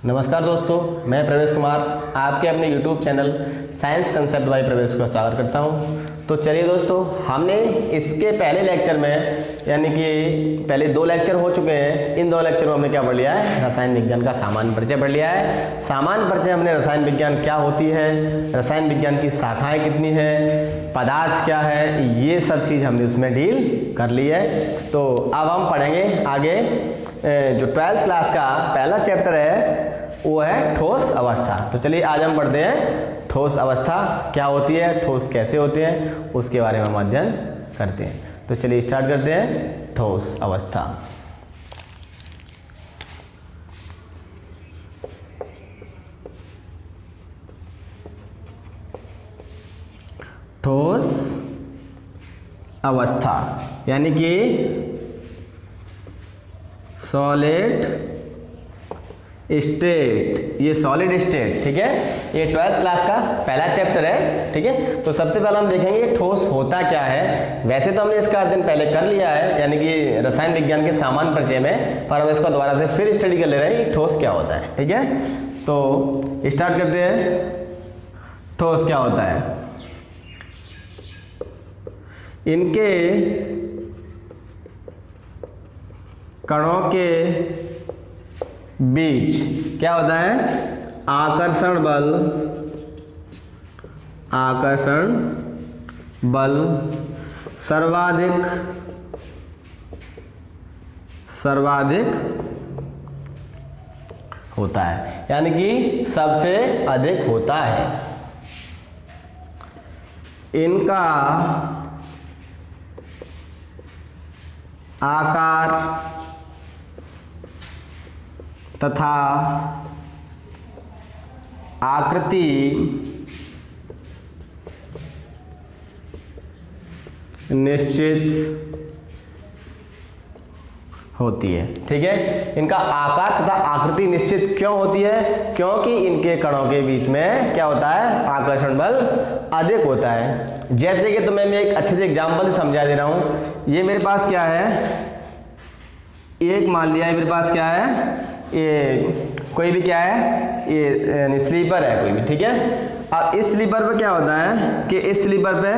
नमस्कार दोस्तों, मैं प्रवेश कुमार आपके अपने YouTube channel science concept by प्रवेश का स्वागत करता हूं। तो चलिए दोस्तों, हमने इसके पहले लेक्चर में यानी कि पहले 2 लेक्चर हो चुके हैं। इन 2 लेक्चर में हमने क्या पढ़ लिया है? रसायन विज्ञान का सामान्य परिचय पढ़ लिया है। सामान्य परिचय हमने रसायन विज्ञान क्या होती है, रसायन विज्ञान की शाखाएँ कितनी हैं, पदार्थ क्या है, ये सब चीज़ हमने उसमें डील कर ली है। तो अब हम पढ़ेंगे आगे जो 12th क्लास का पहला चैप्टर है वो है ठोस अवस्था। तो चलिए आज हम पढ़ते हैं ठोस अवस्था क्या होती है, ठोस कैसे होते हैं, उसके बारे में हम अध्ययन करते हैं। तो चलिए स्टार्ट करते हैं ठोस अवस्था। ठोस अवस्था यानी कि सॉलिड स्टेट, ये सॉलिड स्टेट, ठीक है। ये 12th क्लास का पहला चैप्टर है, ठीक है। तो सबसे पहले हम देखेंगे ठोस होता क्या है। वैसे तो हमने इसका अध्ययन पहले कर लिया है यानी कि रसायन विज्ञान के सामान्य परिचय में, पर हम इसको दोबारा से फिर स्टडी कर ले रहे हैं कि ठोस क्या होता है, ठीक है। तो स्टार्ट करते हैं, ठोस क्या होता है। इनके कणों के बीच क्या होता है? आकर्षण बल सर्वाधिक होता है यानी कि सबसे अधिक होता है। इनका आकार तथा आकृति निश्चित होती है, ठीक है। इनका आकार तथा आकृति निश्चित क्यों होती है? क्योंकि इनके कणों के बीच में क्या होता है? आकर्षण बल अधिक होता है। जैसे कि तुम्हें मैं एक अच्छे से एग्जांपल से समझा दे रहा हूं। ये मेरे पास क्या है, एक मान लिया है मेरे पास क्या है, ये कोई भी क्या है, ये स्लीपर है कोई भी, ठीक है। अब इस स्लीपर पे क्या होता है कि इस स्लीपर पे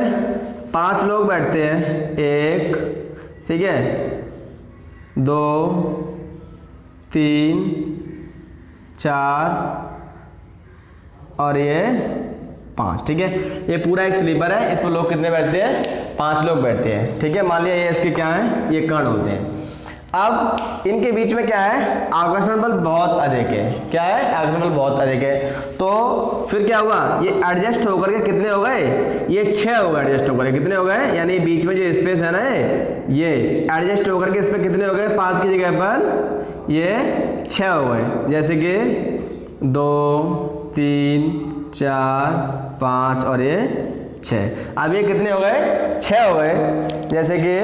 5 लोग बैठते हैं, 1, ठीक है, 2, 3, 4 और ये 5, ठीक है। ये पूरा एक स्लीपर है, इस पर लोग कितने बैठते हैं? 5 लोग बैठते हैं, ठीक है। मान लिया ये इसके क्या है, ये कण होते हैं। अब इनके बीच में क्या है? आकर्षण बल बहुत अधिक है। क्या है? आकर्षण बल बहुत अधिक है। तो फिर क्या हुआ? ये एडजस्ट होकर के कितने हो गए? ये 6 हो गए एडजस्ट होकर के। कितने हो गए? यानी बीच में जो स्पेस है ना, ये एडजस्ट होकर के इस पर कितने हो गए? 5 की जगह पर ये 6 हो गए। जैसे कि 2, 3, 4, 5 और ये 6। अब ये कितने हो गए? 6 हो गए। जैसे कि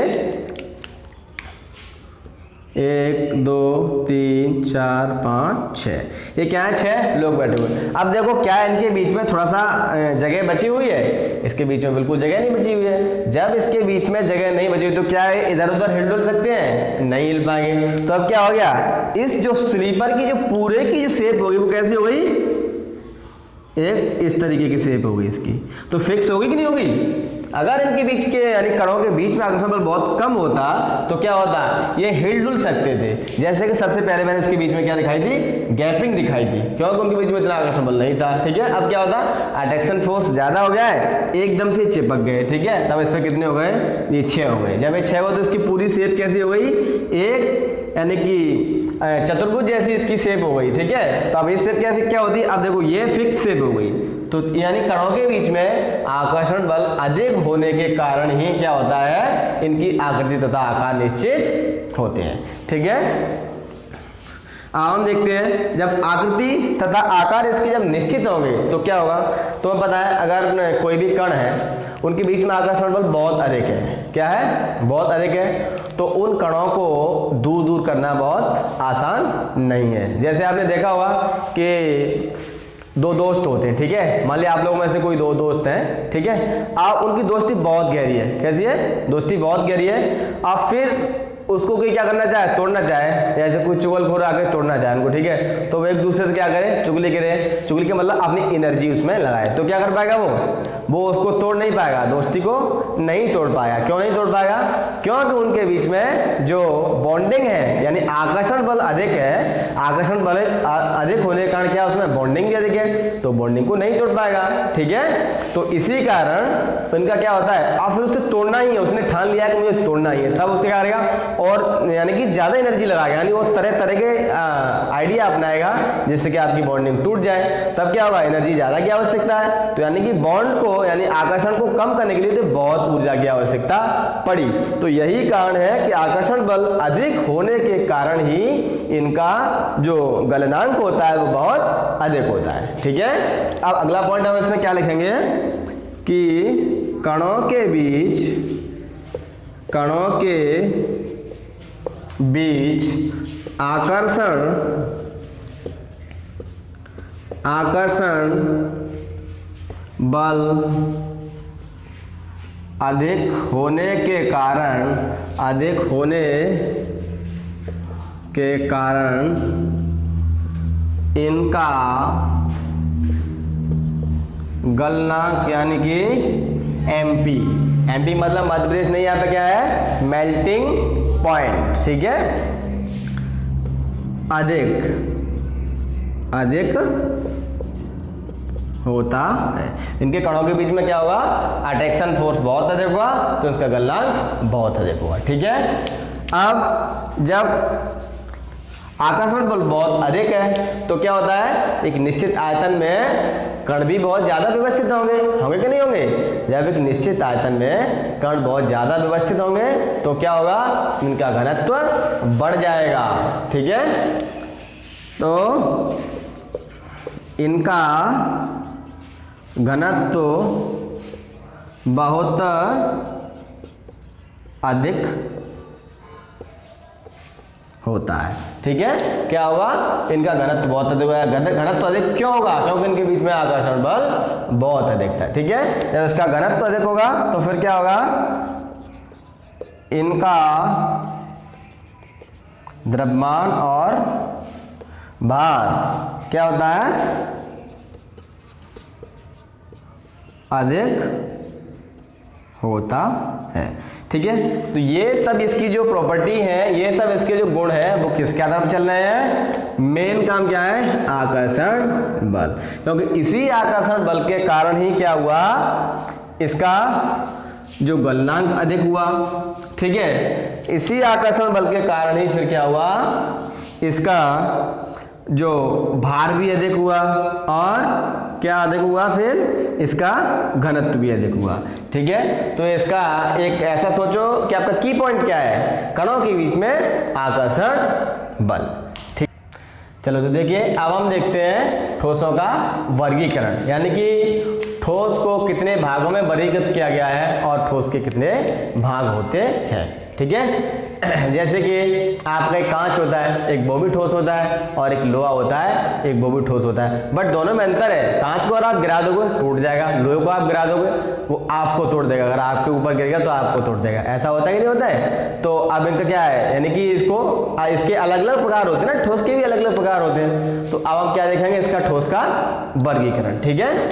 1, 2, 3, 4, 5, 6। ये क्या है? 6 लोग बैठे हुए। अब देखो क्या इनके बीच में थोड़ा सा जगह बची हुई है? इसके बीच में बिल्कुल जगह नहीं बची हुई है। जब इसके बीच में जगह नहीं बची हुई तो क्या है, इधर उधर हिल डुल सकते हैं? नहीं हिल पाएंगे। तो अब क्या हो गया, इस जो स्लीपर की जो पूरे की जो शेप होगी वो कैसी हो गई? एक इस तरीके की शेप होगी इसकी। तो फिक्स होगी कि नहीं होगी? अगर इनके बीच के यानी कणों के बीच में आकर्षण बल बहुत कम होता तो क्या होता, ये हिल डुल सकते थे। जैसे कि सबसे पहले मैंने इसके बीच में क्या दिखाई थी? गैपिंग दिखाई थी, क्योंकि उनके बीच में इतना आकर्षण बल नहीं था, ठीक है। अब क्या होता, अट्रैक्शन फोर्स ज्यादा हो गया है, एकदम से चिपक गए, ठीक है। तब इस पर कितने हो गए? ये 6 हो गए। जब ये 6 हो तो इसकी पूरी शेप कैसी हो गई? एक यानी कि चतुर्भुज जैसी इसकी शेप हो गई, ठीक है। तो अब इस शेप कैसी क्या होती है? अब देखो ये फिक्स शेप हो गई। तो यानी कणों के बीच में आकर्षण बल अधिक होने के कारण ही क्या होता है, इनकी आकृति तथा आकार निश्चित होते हैं, ठीक है। अब हम देखते हैं जब आकृति तथा आकार इसके जब निश्चित होंगे तो क्या होगा। तो हमें पता है अगर कोई भी कण है उनके बीच में आकर्षण बल बहुत अधिक है। क्या है? बहुत अधिक है। तो उन कणों को दूर दूर करना बहुत आसान नहीं है। जैसे आपने देखा होगा कि 2 दोस्त होते हैं, ठीक है। मान लिया आप लोगों में से कोई 2 दोस्त हैं, ठीक है। आप उनकी दोस्ती बहुत गहरी है। कैसी है? दोस्ती बहुत गहरी है। आप फिर उसको कोई क्या करना चाहे, तोड़ना चाहे, जैसे कोई चुगलखोर आके तोड़ना चाहे उनको, ठीक है, तो वो एक दूसरे से क्या करे, चुगली करे, चुगली के मतलब अपनी एनर्जी उसमें लगाए, तो क्या कर पाएगा वो उसको तोड़ नहीं पाएगा, दोस्ती को नहीं तोड़ पाएगा। क्यों नहीं तोड़ पाएगा? क्योंकि उनके बीच में जो बॉन्डिंग है यानी आकर्षण बल अधिक है, आकर्षण बल अधिक होने के कारण क्या उसमें बॉन्डिंग भी अधिक है, तो बॉन्डिंग को नहीं तोड़ पाएगा, ठीक है। तो इसी कारण इनका क्या होता है, अब फिर उसे तोड़ना ही है, उसने ठान लिया कि मुझे तोड़ना ही है, तब उसके क्या करेगा और यानी कि ज्यादा एनर्जी लगाएगा, यानी वो तरह तरह के आइडिया अपनाएगा जिससे कि आपकी बॉन्डिंग टूट जाए। तब क्या होगा, एनर्जी ज्यादा की आवश्यकता है, तो यानी कि बॉन्ड को यानी आकर्षण को कम करने के लिए तो बहुत ऊर्जा की आवश्यकता पड़ी। तो यही कारण है कि आकर्षण बल अधिक होने के कारण ही इनका जो गलनांक होता है वो बहुत अधिक होता है, ठीक है। अब अगला पॉइंट हम इसमें क्या लिखेंगे कि कणों के बीच आकर्षण बल अधिक होने के कारण इनका गलनांक यानी कि एमपी मतलब मध्य प्रदेश नहीं, यहाँ पे क्या है, मेल्टिंग पॉइंट, ठीक है, अधिक होता है। इनके कणों के बीच में क्या होगा, अट्रैक्शन फोर्स बहुत अधिक होगा, तो इसका गलनांक बहुत अधिक होगा, ठीक है। अब जब आकर्षण बल बहुत अधिक है तो क्या होता है, एक निश्चित आयतन में कण भी बहुत ज्यादा व्यवस्थित होंगे कि नहीं होंगे। जब एक निश्चित आयतन में कण बहुत ज्यादा व्यवस्थित होंगे तो क्या होगा, इनका घनत्व बढ़ जाएगा, ठीक है। तो इनका घनत्व बहुत अधिक होता है, ठीक है। क्या होगा, इनका घनत्व बहुत अधिक होगा। घनत्व अधिक क्यों होगा, क्योंकि इनके बीच में आकर्षण बल बहुत अधिक था, ठीक है। जब इसका घनत्व अधिक होगा तो फिर क्या होगा, इनका द्रव्यमान और भार क्या होता है, अधिक होता है, ठीक है। तो ये सब इसकी जो प्रॉपर्टी है, ये सब इसके जो गुण है वो किसके आधार पर चल रहे हैं, मेन काम क्या है, आकर्षण बल। क्योंकि इसी आकर्षण बल के कारण ही क्या हुआ, इसका जो गलनांक अधिक हुआ, ठीक है। इसी आकर्षण बल के कारण ही फिर क्या हुआ, इसका जो भार भी अधिक हुआ और क्या अधिक हुआ, फिर इसका घनत्व भी अधिक हुआ, ठीक है। तो इसका एक ऐसा सोचो कि आपका की पॉइंट क्या है, कणों के बीच में आकर्षण बल, ठीक। चलो तो देखिए अब हम देखते हैं ठोसों का वर्गीकरण, यानी कि ठोस को कितने भागों में वर्गीकृत किया गया है और ठोस के कितने भाग होते हैं, ठीक है। जैसे कि आपका एक कांच होता है, एक वो भी ठोस होता है, और एक लोहा होता है, एक वो भी ठोस होता है, बट दोनों में अंतर है। कांच को अगर आप गिरा दोगे टूट जाएगा, लोहे को आप गिरा दोगे वो आपको तोड़ देगा, अगर आपके ऊपर गिर गया तो आपको तोड़ देगा। ऐसा होता है कि नहीं होता है। तो अब इनका क्या है, यानी कि इसके अलग अलग प्रकार होते हैं ना, ठोस के भी अलग अलग प्रकार होते हैं। तो अब हम क्या देखेंगे, इसका ठोस का वर्गीकरण, ठीक है।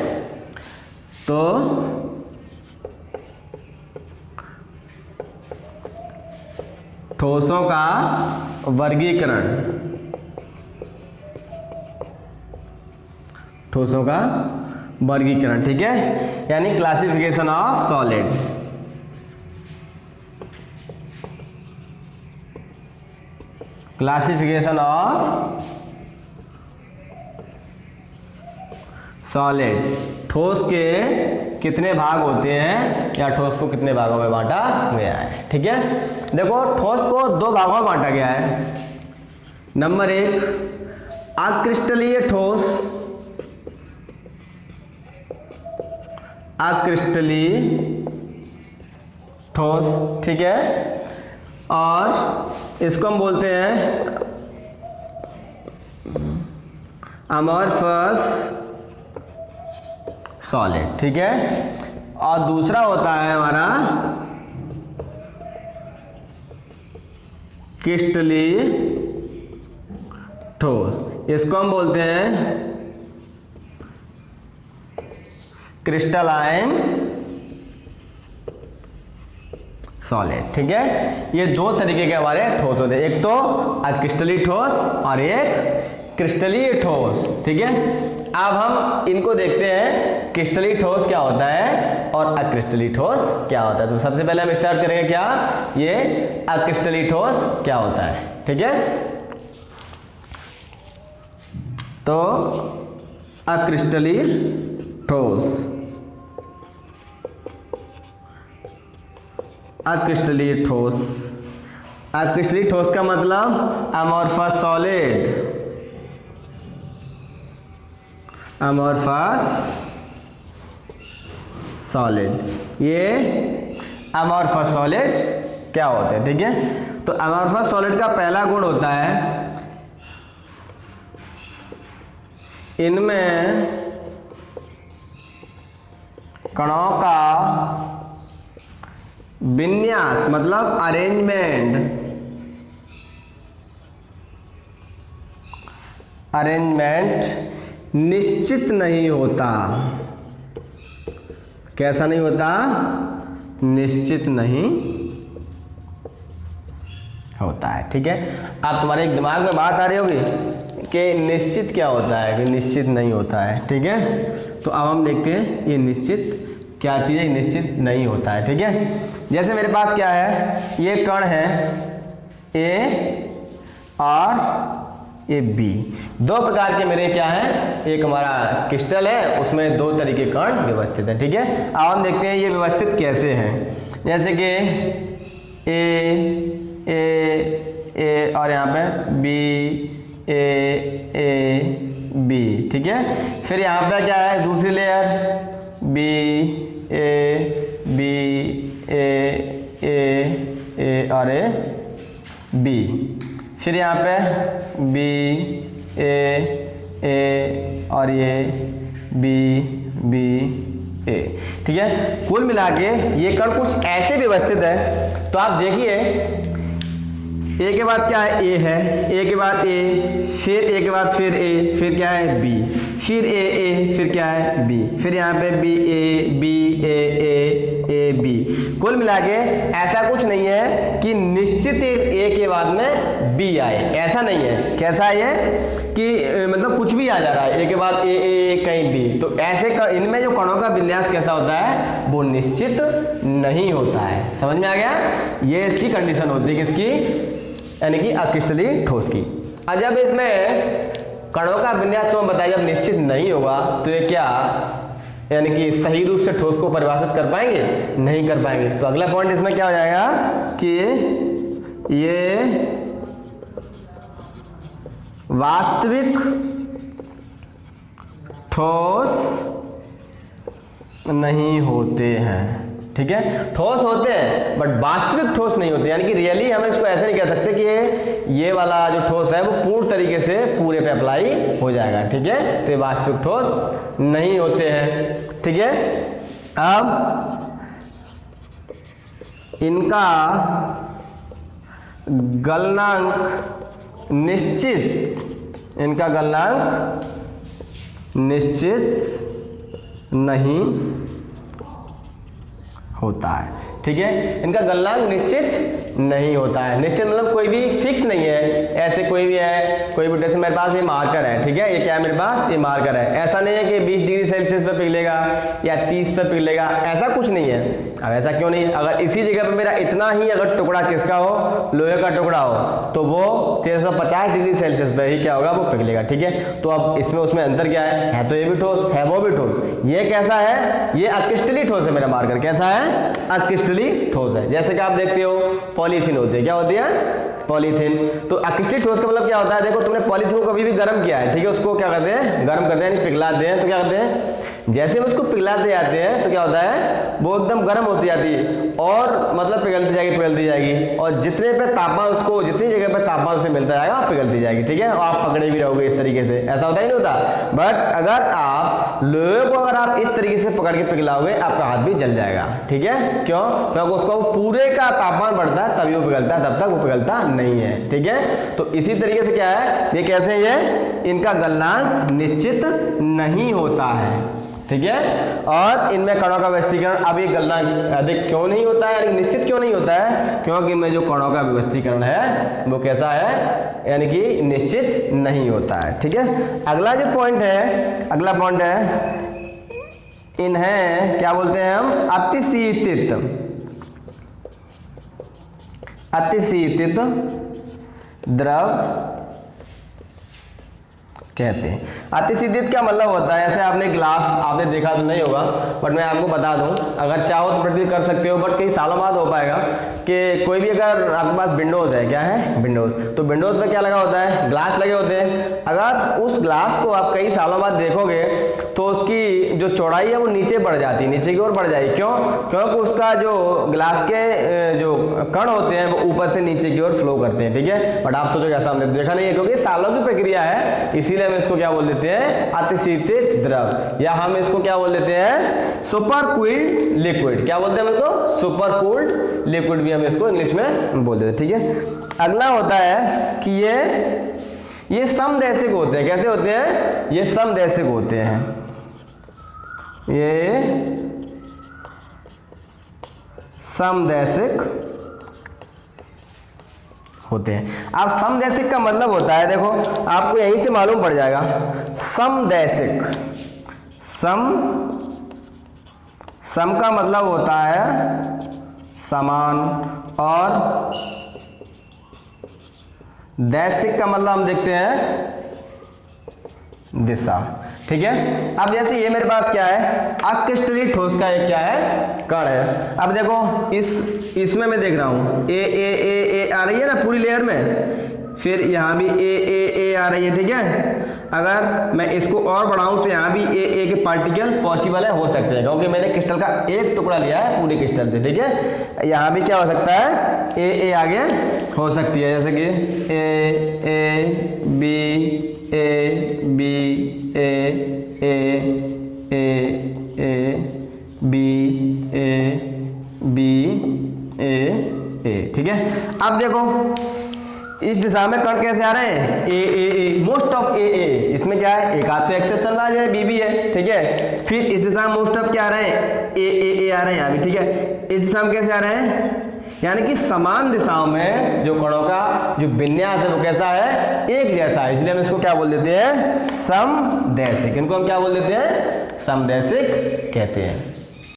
तो ठोसों का वर्गीकरण, ठीक है, यानी classification of solid. Classification of solid, ठोस के कितने भाग होते हैं या ठोस को कितने भागों में बांटा गया है, ठीक है। देखो ठोस को दो भागों में बांटा गया है। नंबर 1 अक्रिस्टलीय ठोस, ठीक है, और इसको हम बोलते हैं अमॉर्फस सॉलिड, ठीक है। और दूसरा होता है हमारा क्रिस्टली ठोस, इसको हम बोलते हैं क्रिस्टलाइन सॉलिड। ठीक है, ये दो तरीके के हमारे ठोस होते हैं, एक तो अक्रिस्टली ठोस और एक क्रिस्टलीय ठोस। ठीक है, अब हम इनको देखते हैं क्रिस्टली ठोस क्या होता है और अक्रिस्टली ठोस क्या होता है। तो सबसे पहले हम स्टार्ट करेंगे क्या, ये अक्रिस्टली ठोस क्या होता है। ठीक है, तो अक्रिस्टली ठोस, अक्रिस्टली ठोस, अक्रिस्टली ठोस का मतलब अमोर्फस सॉलिड, अमोर्फस सॉलिड, ये अमोर्फस सॉलिड क्या होते हैं। ठीक है, तो अमोर्फस सॉलिड का पहला गुण होता है इनमें कणों का विन्यास मतलब अरेंजमेंट, अरेंजमेंट निश्चित नहीं होता। कैसा नहीं होता, निश्चित नहीं होता है। ठीक है, अब तुम्हारे एक दिमाग में बात आ रही होगी कि निश्चित क्या होता है, कि निश्चित नहीं होता है। ठीक है, तो अब हम देखते हैं ये निश्चित क्या चीज़ है, निश्चित नहीं होता है। ठीक है, जैसे मेरे पास क्या है, ये कण है ए और ये बी, दो प्रकार के मेरे क्या है, एक हमारा क्रिस्टल है उसमें दो तरीके कण व्यवस्थित है। ठीक है, अब हम देखते हैं ये व्यवस्थित कैसे हैं। जैसे कि ए और यहाँ पे ए बी। ठीक है, फिर यहाँ पे क्या है, दूसरी लेयर बी ए और ए बी, फिर यहाँ पे बी ए और ये बी ए। ठीक है, कुल मिला के ये कण कुछ ऐसे व्यवस्थित है। तो आप देखिए ए के बाद क्या है, ए है, ए के बाद ए, फिर ए के बाद फिर ए, फिर क्या है बी, फिर ए, फिर क्या है बी, फिर यहाँ पे बी ए बी। कुल मिला के ऐसा कुछ नहीं है कि निश्चित ए के बाद में बी आए, ऐसा नहीं है। कैसा है ये कि मतलब कुछ भी आ जा रहा है, ए के बाद ए कहीं बी, तो ऐसे इनमें जो कणों का विन्यास कैसा होता है, वो निश्चित नहीं होता है। समझ में आ गया, ये इसकी कंडीशन होती है किसकी, यानी कि अक्रिस्टली ठोस की। और जब इसमें कणों का विन्यास तो हम बताया जब निश्चित नहीं होगा तो ये क्या, यानी कि सही रूप से ठोस को परिभाषित कर पाएंगे, नहीं कर पाएंगे। तो अगला पॉइंट इसमें क्या हो जाएगा कि ये वास्तविक ठोस नहीं होते हैं। ठीक है, ठोस होते हैं बट वास्तविक ठोस नहीं होते, यानी कि रियली हम इसको ऐसे नहीं कह सकते कि ये वाला जो ठोस है वो पूर्ण तरीके से पूरे पे अप्लाई हो जाएगा। ठीक है, तो ये वास्तविक ठोस नहीं होते हैं। ठीक है, अब इनका गलनांक निश्चित, इनका गलनांक निश्चित नहीं होता है। ठीक है, इनका गलनांक निश्चित नहीं होता है। निश्चित मतलब कोई भी फिक्स नहीं है, ऐसे कोई भी है, कोई भी, जैसे मेरे पास ये मार्कर है। ठीक है, ये क्या है मेरे पास, ये मार्कर है। ऐसा नहीं है कि 20 डिग्री सेल्सियस पे पिघलेगा या 30 पे पिघलेगा, ऐसा कुछ नहीं है। अब ऐसा क्यों नहीं, अगर इसी जगह पे मेरा इतना ही अगर टुकड़ा किसका हो, लोहे का टुकड़ा हो, तो वो 1350 डिग्री सेल्सियस पे ही क्या होगा, वो पिघलेगा। ठीक है, तो अब इसमें उसमें अंतर क्या है तो ये भी ठोस है, वो भी ठोस। ये कैसा है, ये अक्रिस्टली ठोस है। मेरा मार्कर कैसा है, अक्रिस्टली ठोस है। जैसे कि आप देखते हो पॉलीथीन होती है, क्या होती है, पॉलीथीन। तो अक्रिस्टली ठोस का मतलब क्या होता है, देखो तुमने पॉलीथीन को कभी भी गर्म किया है, ठीक है, उसको क्या करते हैं, गर्म करते हैं, यानी पिघलाते हैं। तो क्या करते हैं, जैसे हम उसको पिघलाते जाते हैं तो क्या होता है, वो एकदम गर्म होती जाती है और मतलब पिघलती जाएगी, और जितने पे तापमान उसको, जितनी जगह पे तापमान से मिलता जाएगा पिघलती जाएगी। ठीक है, और आप पकड़े भी रहोगे इस तरीके से, ऐसा होता ही नहीं होता। बट अगर आप लोहे को अगर आप इस तरीके से पकड़ के पिघलाओगे, आपका हाथ भी जल जाएगा। ठीक है, क्यों, क्योंकि उसका पूरे का तापमान बढ़ता है तभी वो पिघलता है, तब तक वो पिघलता नहीं है। ठीक है, तो इसी तरीके से क्या है, ये कैसे ये इनका गलनांक निश्चित नहीं होता है। ठीक है, और इनमें कणों का व्यवस्थीकरण, अब ये गलनांक अधिक क्यों नहीं होता है, यानी निश्चित क्यों नहीं होता है, क्योंकि इनमें जो कणों का व्यवस्थीकरण है वो कैसा है, यानी कि निश्चित नहीं होता है। ठीक है, अगला जो पॉइंट है, अगला पॉइंट है इन्हें क्या बोलते हैं हम, अतिशीतित, अतिशीतित द्रव कहते हैं। अतिशीतित क्या मतलब होता है, जैसे आपने ग्लास आपने देखा तो नहीं होगा, बट मैं आपको बता दूं, अगर चाहो तो प्रैक्टिस कर सकते हो, बट कई सालों बाद हो पाएगा कि कोई भी अगर आपके पास विंडोज है, क्या है विंडोज, तो विंडोज में क्या लगा होता है, ग्लास लगे होते हैं। अगर उस ग्लास को आप कई सालों बाद देखोगे तो उसकी जो चौड़ाई है वो नीचे बढ़ जाती है, नीचे की ओर बढ़ जाएगी। क्यों, क्योंकि उसका जो ग्लास के जो कण होते हैं वो ऊपर से नीचे की ओर फ्लो करते हैं। ठीक है, बट आप सोचो कैसा हमने देखा नहीं है, क्योंकि सालों की प्रक्रिया है, इसीलिए हम इसको क्या बोल देते हैं, अतिशीतित द्रव, या हम इसको क्या बोल देते हैं, सुपर कूल्ड लिक्विड। क्या बोलते हैं हम इसको, सुपर कूल्ड लिक्विड भी हम इसको इंग्लिश में बोल देते हैं। ठीक है, अगला होता है कि ये समदैशिक होते हैं। कैसे होते हैं, ये समदैशिक होते हैं, ये समदैशिक होते हैं। अब समदैशिक का मतलब होता है, देखो आपको यहीं से मालूम पड़ जाएगा, समदैशिक, सम का मतलब होता है समान, और दैशिक का मतलब हम देखते हैं दिशा। ठीक है, अब जैसे ये मेरे पास क्या है, अक्रिस्टलीय ठोस का एक क्या है, कण है। अब देखो इसमें मैं देख रहा हूं ए आ रही है ना पूरी लेयर में, फिर यहाँ भी ए आ रही है। ठीक है, अगर मैं इसको और बढ़ाऊं तो यहाँ भी ए के पार्टिकल पॉसिबल है, हो सकते हैं, क्योंकि मैंने क्रिस्टल का एक टुकड़ा लिया है पूरी क्रिस्टल से। ठीक है, यहाँ भी क्या हो सकता है, ए आगे हो सकती है, जैसे कि ए बी ए। ठीक है, अब देखो इस दिशा में कण कैसे आ रहे हैं, ए मोस्ट ऑफ ए, इसमें क्या है, एक आध तो एक्सेप्शन आ जाए, बी है। ठीक है, फिर इस दिशा में मोस्ट ऑफ क्या आ रहे हैं, ए आ रहे हैं यहाँ भी। ठीक है, इस दिशा में कैसे आ रहे हैं, यानी कि समान दिशाओं में जो कणों का जो विन्यास है वो कैसा है, एक जैसा है, इसलिए हम इसको क्या बोल देते हैं, समदैशिक। इनको हम क्या बोल देते हैं, समदैशिक कहते हैं।